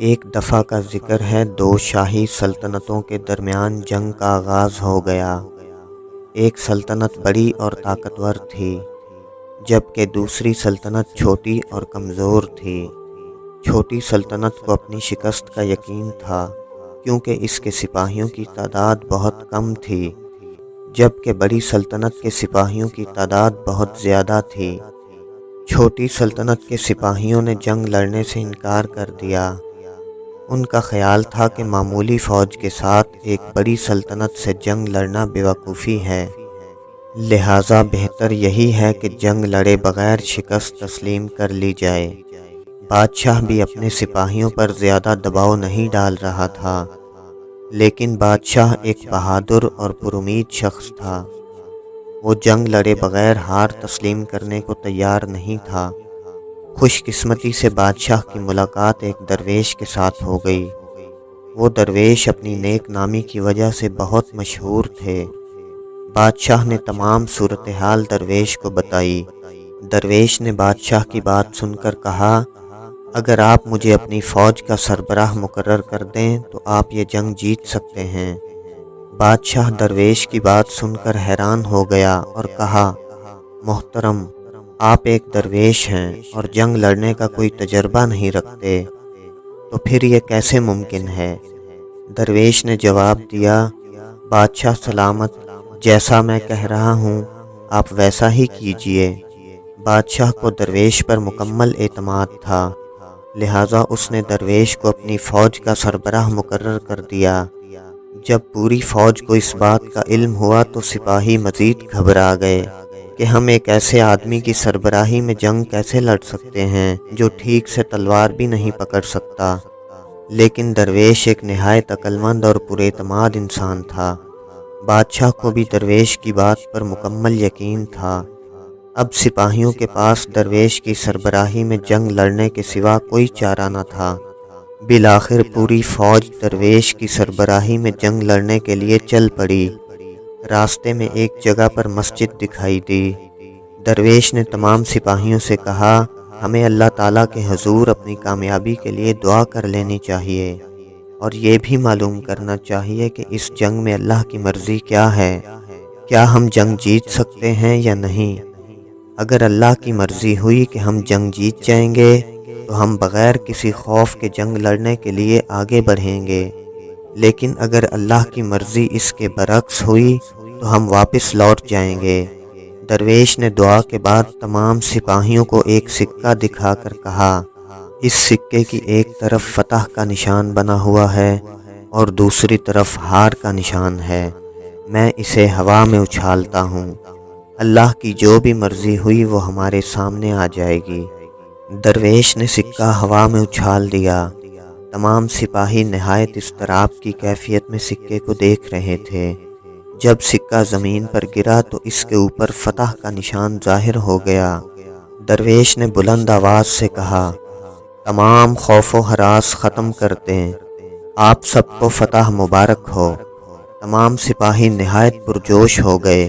ایک دفعہ کا ذکر ہے، دو شاہی سلطنتوں کے درمیان جنگ کا آغاز ہو گیا۔ ایک سلطنت بڑی اور طاقتور تھی، جبکہ دوسری سلطنت چھوٹی اور کمزور تھی۔ چھوٹی سلطنت کو اپنی شکست کا یقین تھا، کیونکہ اس کے سپاہیوں کی تعداد بہت کم تھی، جبکہ بڑی سلطنت کے سپاہیوں کی تعداد بہت زیادہ تھی۔ چھوٹی سلطنت کے سپاہیوں نے جنگ لڑنے سے انکار کر دیا۔ ان کا خیال تھا کہ معمولی فوج کے ساتھ ایک بڑی سلطنت سے جنگ لڑنا بیوقوفی ہے، لہٰذا بہتر یہی ہے کہ جنگ لڑے بغیر شکست تسلیم کر لی جائے۔ بادشاہ بھی اپنے سپاہیوں پر زیادہ دباؤ نہیں ڈال رہا تھا، لیکن بادشاہ ایک بہادر اور پرامید شخص تھا۔ وہ جنگ لڑے بغیر ہار تسلیم کرنے کو تیار نہیں تھا۔ خوش قسمتی سے بادشاہ کی ملاقات ایک درویش کے ساتھ ہو گئی۔ وہ درویش اپنی نیک نامی کی وجہ سے بہت مشہور تھے۔ بادشاہ نے تمام صورتحال درویش کو بتائی۔ درویش نے بادشاہ کی بات سن کر کہا، اگر آپ مجھے اپنی فوج کا سربراہ مقرر کر دیں تو آپ یہ جنگ جیت سکتے ہیں۔ بادشاہ درویش کی بات سن کر حیران ہو گیا اور کہا، محترم، آپ ایک درویش ہیں اور جنگ لڑنے کا کوئی تجربہ نہیں رکھتے، تو پھر یہ کیسے ممکن ہے؟ درویش نے جواب دیا، بادشاہ سلامت، جیسا میں کہہ رہا ہوں آپ ویسا ہی کیجئے۔ بادشاہ کو درویش پر مکمل اعتماد تھا، لہٰذا اس نے درویش کو اپنی فوج کا سربراہ مقرر کر دیا۔ جب پوری فوج کو اس بات کا علم ہوا تو سپاہی مزید گھبرا گئے کہ ہم ایک ایسے آدمی کی سربراہی میں جنگ کیسے لڑ سکتے ہیں جو ٹھیک سے تلوار بھی نہیں پکڑ سکتا۔ لیکن درویش ایک نہایت عقل مند اور پراعتماد انسان تھا۔ بادشاہ کو بھی درویش کی بات پر مکمل یقین تھا۔ اب سپاہیوں کے پاس درویش کی سربراہی میں جنگ لڑنے کے سوا کوئی چارہ نہ تھا۔ بالآخر پوری فوج درویش کی سربراہی میں جنگ لڑنے کے لیے چل پڑی۔ راستے میں ایک جگہ پر مسجد دکھائی دی۔ درویش نے تمام سپاہیوں سے کہا، ہمیں اللہ تعالیٰ کے حضور اپنی کامیابی کے لیے دعا کر لینی چاہیے، اور یہ بھی معلوم کرنا چاہیے کہ اس جنگ میں اللہ کی مرضی کیا ہے، کیا ہم جنگ جیت سکتے ہیں یا نہیں۔ اگر اللہ کی مرضی ہوئی کہ ہم جنگ جیت جائیں گے تو ہم بغیر کسی خوف کے جنگ لڑنے کے لیے آگے بڑھیں گے، لیکن اگر اللہ کی مرضی اس کے برعکس ہوئی تو ہم واپس لوٹ جائیں گے۔ درویش نے دعا کے بعد تمام سپاہیوں کو ایک سکہ دکھا کر کہا، اس سکے کی ایک طرف فتح کا نشان بنا ہوا ہے اور دوسری طرف ہار کا نشان ہے۔ میں اسے ہوا میں اچھالتا ہوں، اللہ کی جو بھی مرضی ہوئی وہ ہمارے سامنے آ جائے گی۔ درویش نے سکہ ہوا میں اچھال دیا۔ تمام سپاہی نہایت اضطراب کی کیفیت میں سکے کو دیکھ رہے تھے۔ جب سکہ زمین پر گرا تو اس کے اوپر فتح کا نشان ظاہر ہو گیا۔ درویش نے بلند آواز سے کہا، تمام خوف و ہراس ختم کر دیں، آپ سب کو فتح مبارک ہو۔ تمام سپاہی نہایت پرجوش ہو گئے۔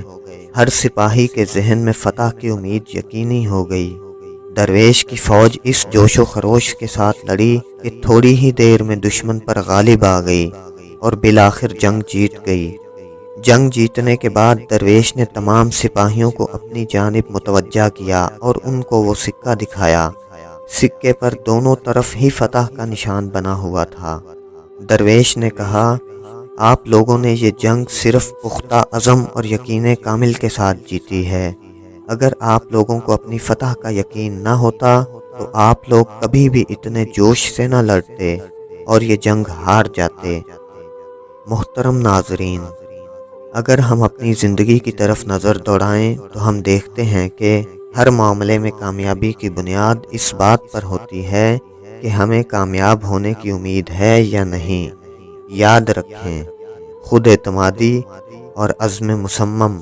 ہر سپاہی کے ذہن میں فتح کی امید یقینی ہو گئی۔ درویش کی فوج اس جوش و خروش کے ساتھ لڑی کہ تھوڑی ہی دیر میں دشمن پر غالب آ گئی اور بالآخر جنگ جیت گئی۔ جنگ جیتنے کے بعد درویش نے تمام سپاہیوں کو اپنی جانب متوجہ کیا اور ان کو وہ سکہ دکھایا۔ سکے پر دونوں طرف ہی فتح کا نشان بنا ہوا تھا۔ درویش نے کہا، آپ لوگوں نے یہ جنگ صرف پختہ عزم اور یقین کامل کے ساتھ جیتی ہے۔ اگر آپ لوگوں کو اپنی فتح کا یقین نہ ہوتا تو آپ لوگ کبھی بھی اتنے جوش سے نہ لڑتے اور یہ جنگ ہار جاتے۔ محترم ناظرین، اگر ہم اپنی زندگی کی طرف نظر دوڑائیں تو ہم دیکھتے ہیں کہ ہر معاملے میں کامیابی کی بنیاد اس بات پر ہوتی ہے کہ ہمیں کامیاب ہونے کی امید ہے یا نہیں۔ یاد رکھیں، خود اعتمادی اور عزم مصمم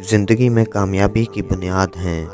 زندگی میں کامیابی کی بنیاد ہیں۔